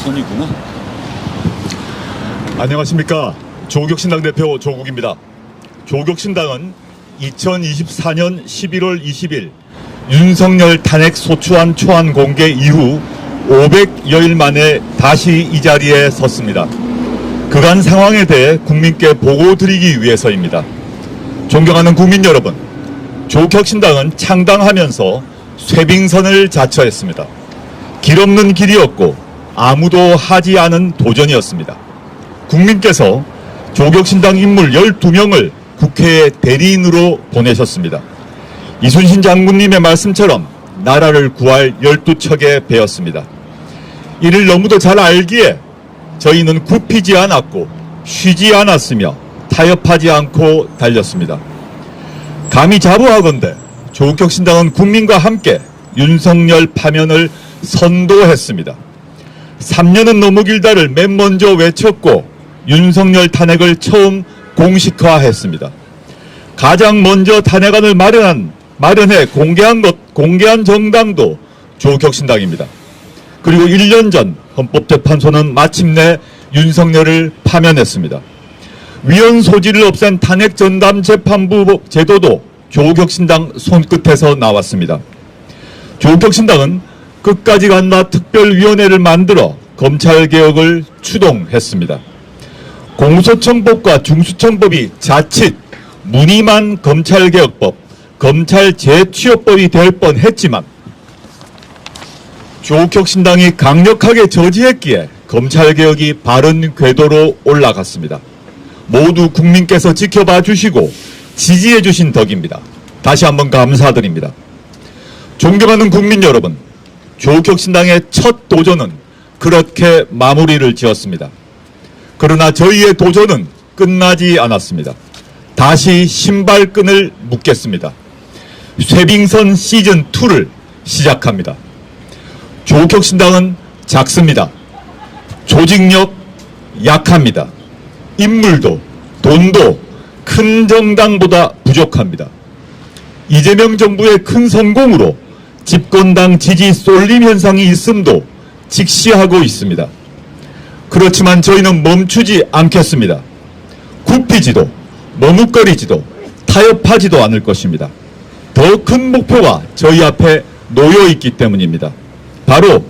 손이구나. 안녕하십니까. 조국혁신당 대표 조국입니다. 조국혁신당은 2024년 11월 20일 윤석열 탄핵 소추안 초안 공개 이후 500여일 만에 다시 이 자리에 섰습니다. 그간 상황에 대해 국민께 보고드리기 위해서입니다. 존경하는 국민 여러분, 조국혁신당은 창당하면서 쇄빙선을 자처했습니다. 길 없는 길이었고 아무도 하지 않은 도전이었습니다. 국민께서 조국혁신당 인물 12명을 국회에 대리인으로 보내셨습니다. 이순신 장군님의 말씀처럼 나라를 구할 12척의 배였습니다. 이를 너무도 잘 알기에 저희는 굽히지 않았고 쉬지 않았으며 타협하지 않고 달렸습니다. 감히 자부하건대 조국혁신당은 국민과 함께 윤석열 파면을 선도했습니다. 3년은 너무 길다를 맨 먼저 외쳤고 윤석열 탄핵을 처음 공식화했습니다. 가장 먼저 탄핵안을 마련해 공개한 정당도 조국혁신당입니다. 그리고 1년 전 헌법재판소는 마침내 윤석열을 파면했습니다. 위헌 소지를 없앤 탄핵 전담 재판부 제도도 조국혁신당 손끝에서 나왔습니다. 조국혁신당은 끝까지 간다 특별위원회를 만들어 검찰개혁을 추동했습니다. 공소청법과 중수청법이 자칫 무늬만 검찰개혁법, 검찰재취업법이 될 뻔했지만 조국혁신당이 강력하게 저지했기에 검찰개혁이 바른 궤도로 올라갔습니다. 모두 국민께서 지켜봐 주시고 지지해 주신 덕입니다. 다시 한번 감사드립니다. 존경하는 국민 여러분, 조국혁신당의 첫 도전은 그렇게 마무리를 지었습니다. 그러나 저희의 도전은 끝나지 않았습니다. 다시 신발끈을 묶겠습니다. 쇄빙선 시즌2를 시작합니다. 조국혁신당은 작습니다. 조직력 약합니다. 인물도 돈도 큰 정당보다 부족합니다. 이재명 정부의 큰 성공으로 집권당 지지 쏠림 현상이 있음도 직시하고 있습니다. 그렇지만 저희는 멈추지 않겠습니다. 굽히지도 머뭇거리지도 타협하지도 않을 것입니다. 더 큰 목표가 저희 앞에 놓여 있기 때문입니다. 바로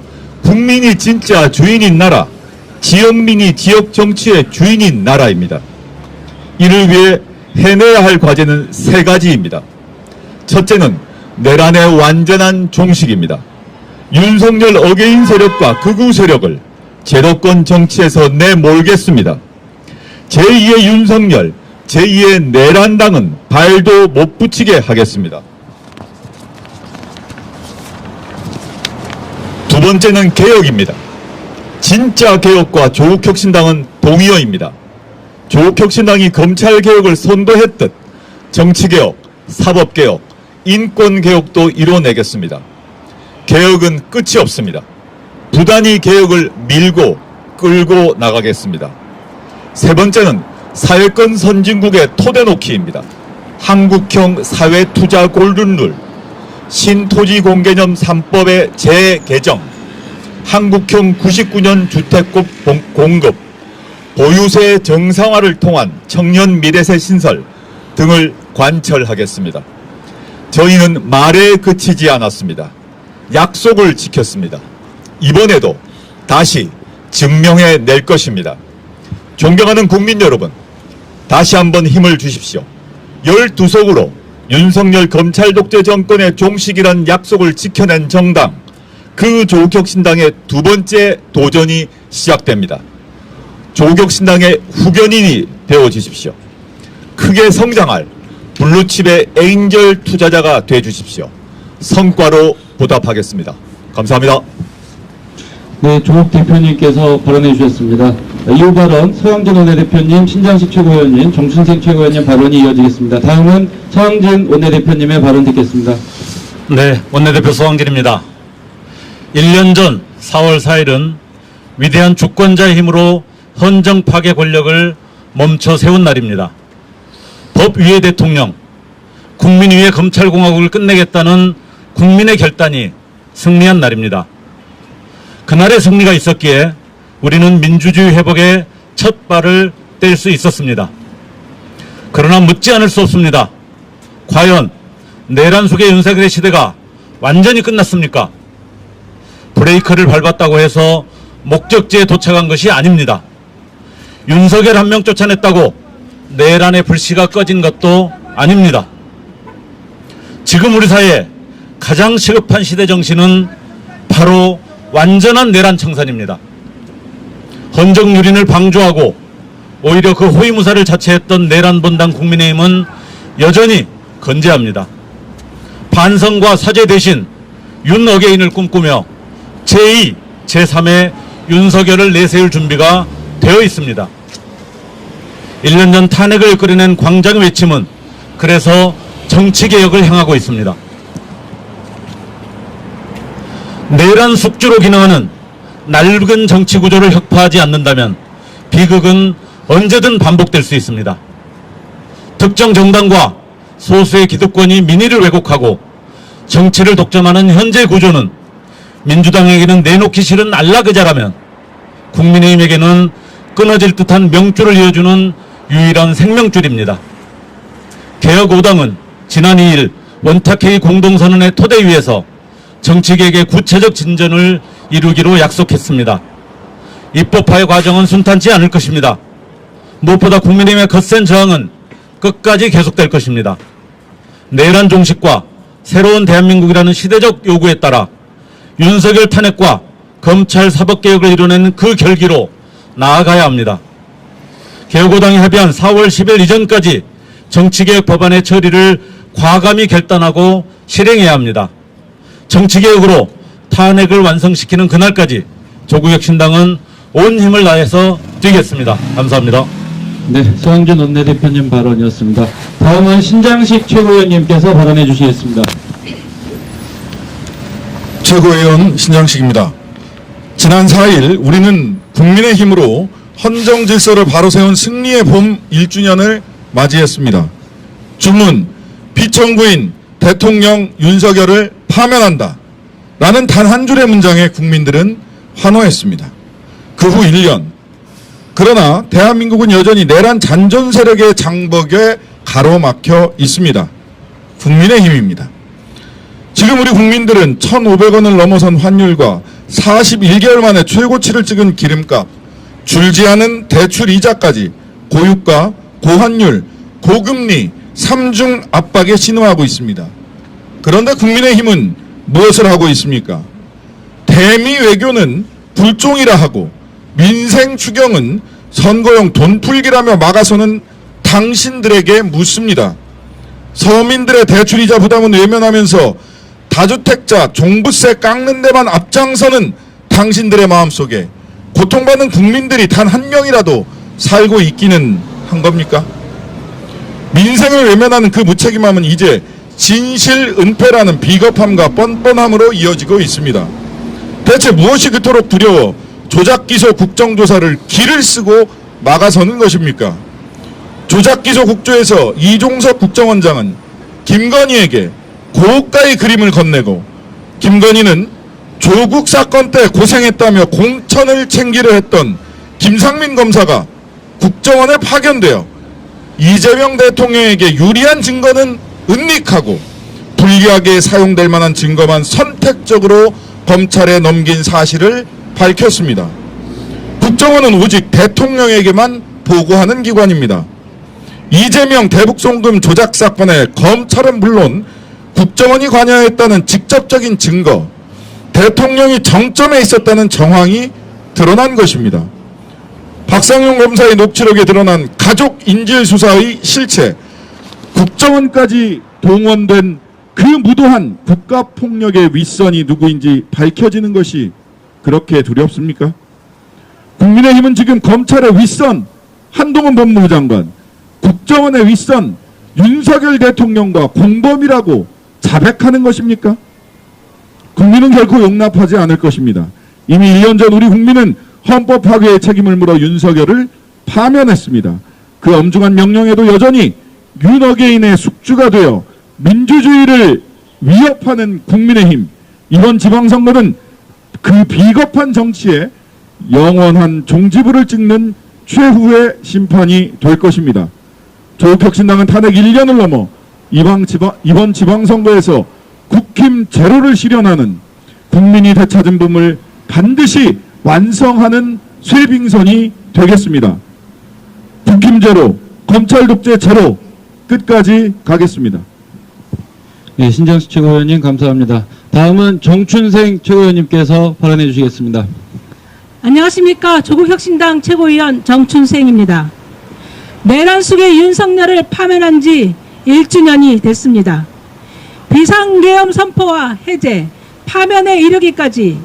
국민이 진짜 주인인 나라, 지역민이 지역 정치의 주인인 나라입니다. 이를 위해 해내야 할 과제는 3가지입니다. 첫째는 내란의 완전한 종식입니다. 윤석열 어게인 세력과 극우 세력을 제도권 정치에서 내몰겠습니다. 제2의 윤석열, 제2의 내란당은 발도 못 붙이게 하겠습니다. 두 번째는 개혁입니다. 진짜 개혁과 조국혁신당은 동의어입니다. 조국혁신당이 검찰개혁을 선도했듯 정치개혁, 사법개혁, 인권개혁도 이뤄내겠습니다. 개혁은 끝이 없습니다. 부단히 개혁을 밀고 끌고 나가겠습니다. 세 번째는 사회권 선진국의 토대놓기입니다. 한국형 사회투자 골든룰, 신토지공개념 3법의 재개정, 한국형 99년 주택급 공급, 보유세 정상화를 통한 청년 미래세 신설 등을 관철하겠습니다. 저희는 말에 그치지 않았습니다. 약속을 지켰습니다. 이번에도 다시 증명해낼 것입니다. 존경하는 국민 여러분, 다시 한번 힘을 주십시오. 12석으로 윤석열 검찰 독재 정권의 종식이란 약속을 지켜낸 정당, 그 조국혁신당의 두 번째 도전이 시작됩니다. 조국혁신당의 후견인이 되어주십시오. 크게 성장할 블루칩의 에인절 투자자가 되어주십시오. 성과로 보답하겠습니다. 감사합니다. 네, 조국 대표님께서 발언해 주셨습니다. 이후 발언 서영진 원내대표님, 신장식 최고위원님, 정춘생 최고위원님 발언이 이어지겠습니다. 다음은 서영진 원내대표님의 발언 듣겠습니다. 네, 원내대표 서영진입니다. 1년 전 4월 4일은 위대한 주권자의 힘으로 헌정 파괴 권력을 멈춰 세운 날입니다. 법 위의 대통령, 국민 위의 검찰공화국을 끝내겠다는 국민의 결단이 승리한 날입니다. 그날의 승리가 있었기에 우리는 민주주의 회복의 첫 발을 뗄 수 있었습니다. 그러나 묻지 않을 수 없습니다. 과연 내란 속의 윤석열의 시대가 완전히 끝났습니까? 브레이크를 밟았다고 해서 목적지에 도착한 것이 아닙니다. 윤석열 한 명 쫓아냈다고 내란의 불씨가 꺼진 것도 아닙니다. 지금 우리 사회에 가장 시급한 시대 정신은 바로 완전한 내란 청산입니다. 헌정유린을 방조하고 오히려 그 호위무사를 자처했던 내란 본당 국민의힘은 여전히 건재합니다. 반성과 사죄 대신 윤어게인을 꿈꾸며 제2, 제3의 윤석열을 내세울 준비가 되어 있습니다. 1년 전 탄핵을 이끌어낸 광장의 외침은 그래서 정치개혁을 향하고 있습니다. 내란 숙주로 기능하는 낡은 정치구조를 혁파하지 않는다면 비극은 언제든 반복될 수 있습니다. 특정 정당과 소수의 기득권이 민의를 왜곡하고 정치를 독점하는 현재 구조는 민주당에게는 내놓기 싫은 안락의자라면 국민의힘에게는 끊어질 듯한 명줄을 이어주는 유일한 생명줄입니다. 개혁 5당은 지난 2일 원탁회의 공동선언의 토대 위에서 정치개혁의 구체적 진전을 이루기로 약속했습니다. 입법화의 과정은 순탄치 않을 것입니다. 무엇보다 국민의힘의 거센 저항은 끝까지 계속될 것입니다. 내란 종식과 새로운 대한민국이라는 시대적 요구에 따라 윤석열 탄핵과 검찰 사법개혁을 이뤄내는 그 결기로 나아가야 합니다. 개혁5당이 합의한 4월 10일 이전까지 정치개혁 법안의 처리를 과감히 결단하고 실행해야 합니다. 정치개혁으로 탄핵을 완성시키는 그날까지 조국혁신당은 온 힘을 다해서 뛰겠습니다. 감사합니다. 네, 서영준 원내대표님 발언이었습니다. 다음은 신장식 최고위원님께서 발언해 주시겠습니다. 최고위원 신장식입니다. 지난 4일 우리는 국민의힘으로 헌정 질서를 바로 세운 승리의 봄 1주년을 맞이했습니다. 주문, 비청구인 대통령 윤석열을 파면한다 라는 단 한 줄의 문장에 국민들은 환호했습니다. 그 후 1년. 그러나 대한민국은 여전히 내란 잔존 세력의 장벽에 가로막혀 있습니다. 국민의힘입니다. 지금 우리 국민들은 1,500원을 넘어선 환율과 41개월 만에 최고치를 찍은 기름값, 줄지 않은 대출 이자까지 고유가, 고환율, 고금리, 3중 압박에 신호하고 있습니다. 그런데 국민의힘은 무엇을 하고 있습니까? 대미 외교는 불종이라 하고 민생 추경은 선거용 돈풀기라며 막아서는 당신들에게 묻습니다. 서민들의 대출이자 부담은 외면하면서 다주택자 종부세 깎는 데만 앞장서는 당신들의 마음속에 고통받는 국민들이 단 한 명이라도 살고 있기는 한 겁니까? 민생을 외면하는 그 무책임함은 이제 진실 은폐라는 비겁함과 뻔뻔함으로 이어지고 있습니다. 대체 무엇이 그토록 두려워 조작기소 국정조사를 기를 쓰고 막아서는 것입니까? 조작기소 국조에서 이종석 국정원장은 김건희에게 고가의 그림을 건네고 김건희는 조국 사건 때 고생했다며 공천을 챙기려 했던 김상민 검사가 국정원에 파견되어 이재명 대통령에게 유리한 증거는 은닉하고 불리하게 사용될 만한 증거만 선택적으로 검찰에 넘긴 사실을 밝혔습니다. 국정원은 오직 대통령에게만 보고하는 기관입니다. 이재명 대북송금 조작 사건에 검찰은 물론 국정원이 관여했다는 직접적인 증거, 대통령이 정점에 있었다는 정황이 드러난 것입니다. 박상용 검사의 녹취록에 드러난 가족 인질 수사의 실체, 국정원까지 동원된 그 무도한 국가폭력의 윗선이 누구인지 밝혀지는 것이 그렇게 두렵습니까? 국민의힘은 지금 검찰의 윗선 한동훈 법무부 장관, 국정원의 윗선 윤석열 대통령과 공범이라고 자백하는 것입니까? 국민은 결코 용납하지 않을 것입니다. 이미 1년 전 우리 국민은 헌법 파괴의 책임을 물어 윤석열을 파면했습니다. 그 엄중한 명령에도 여전히 윤어게인의 숙주가 되어 민주주의를 위협하는 국민의힘. 이번 지방선거는 그 비겁한 정치에 영원한 종지부를 찍는 최후의 심판이 될 것입니다. 조국혁신당은 탄핵 1년을 넘어 이번 지방선거에서 국힘 제로를 실현하는 국민이 되찾은 봄을 반드시 완성하는 쇠빙선이 되겠습니다. 국힘 제로, 검찰 독재 제로 끝까지 가겠습니다. 네, 신장식 최고위원님 감사합니다. 다음은 정춘생 최고위원님께서 발언해 주시겠습니다. 안녕하십니까. 조국혁신당 최고위원 정춘생입니다. 내란 속의 윤석열을 파면한 지 1주년이 됐습니다. 비상계엄 선포와 해제, 파면에 이르기까지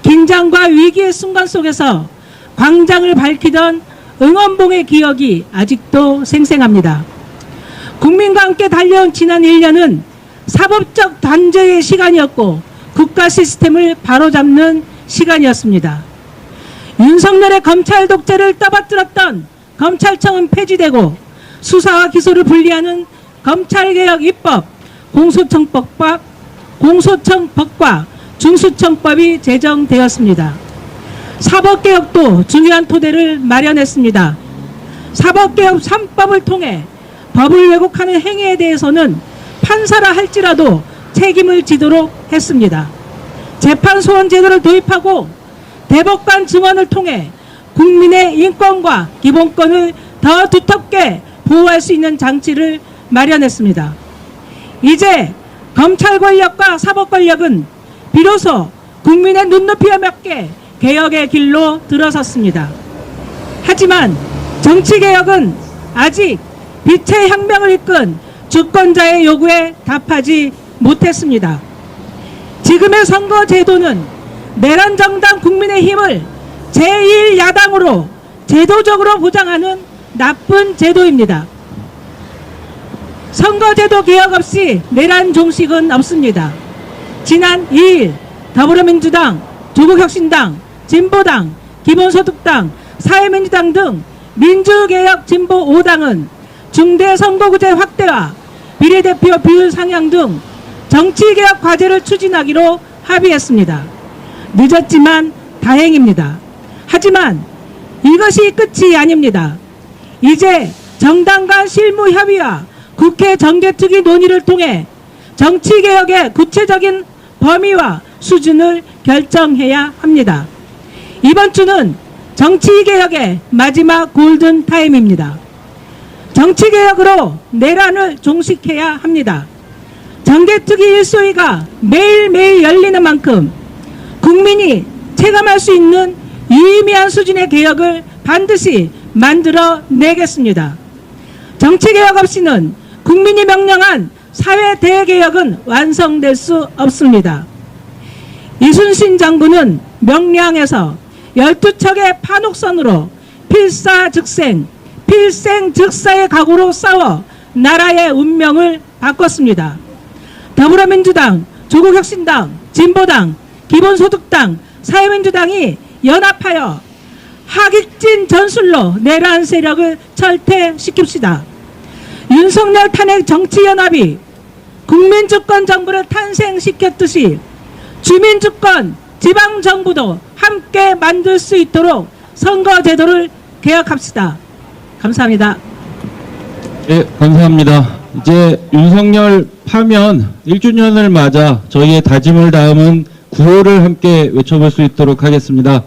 긴장과 위기의 순간 속에서 광장을 밝히던 응원봉의 기억이 아직도 생생합니다. 국민과 함께 달려온 지난 1년은 사법적 단죄의 시간이었고 국가 시스템을 바로잡는 시간이었습니다. 윤석열의 검찰 독재를 떠받들었던 검찰청은 폐지되고 수사와 기소를 분리하는 검찰개혁 입법, 공소청법과 중수청법이 제정되었습니다. 사법개혁도 중요한 토대를 마련했습니다. 사법개혁 3법을 통해 법을 왜곡하는 행위에 대해서는 판사라 할지라도 책임을 지도록 했습니다. 재판소원 제도를 도입하고 대법관 증언을 통해 국민의 인권과 기본권을 더 두텁게 보호할 수 있는 장치를 마련했습니다. 이제 검찰 권력과 사법 권력은 비로소 국민의 눈높이에 맞게 개혁의 길로 들어섰습니다. 하지만 정치개혁은 아직 빛의 혁명을 이끈 주권자의 요구에 답하지 못했습니다. 지금의 선거제도는 내란 정당 국민의힘을 제1야당으로 제도적으로 보장하는 나쁜 제도입니다. 선거제도 개혁 없이 내란 종식은 없습니다. 지난 2일 더불어민주당, 조국혁신당, 진보당, 기본소득당, 사회민주당 등 민주개혁 진보 5당은 중대선거구제 확대와 비례대표 비율 상향 등 정치개혁 과제를 추진하기로 합의했습니다. 늦었지만 다행입니다. 하지만 이것이 끝이 아닙니다. 이제 정당 간 실무 협의와 국회 정개특위 논의를 통해 정치개혁의 구체적인 범위와 수준을 결정해야 합니다. 이번 주는 정치개혁의 마지막 골든타임입니다. 정치개혁으로 내란을 종식해야 합니다. 정개특위 일소위가 매일매일 열리는 만큼 국민이 체감할 수 있는 유의미한 수준의 개혁을 반드시 만들어내겠습니다. 정치개혁 없이는 국민이 명령한 사회 대개혁은 완성될 수 없습니다. 이순신 장군은 명량에서 12척의 판옥선으로 필사즉생, 필생즉사의 각오로 싸워 나라의 운명을 바꿨습니다. 더불어민주당, 조국혁신당, 진보당, 기본소득당, 사회민주당이 연합하여 하객진 전술로 내란 세력을 철퇴시킵시다. 윤석열 탄핵 정치연합이 국민주권 정부를 탄생시켰듯이 주민주권 지방정부도 함께 만들 수 있도록 선거제도를 개혁합시다. 감사합니다. 네, 감사합니다. 이제 윤석열 파면 1주년을 맞아 저희의 다짐을 담은 구호를 함께 외쳐볼 수 있도록 하겠습니다.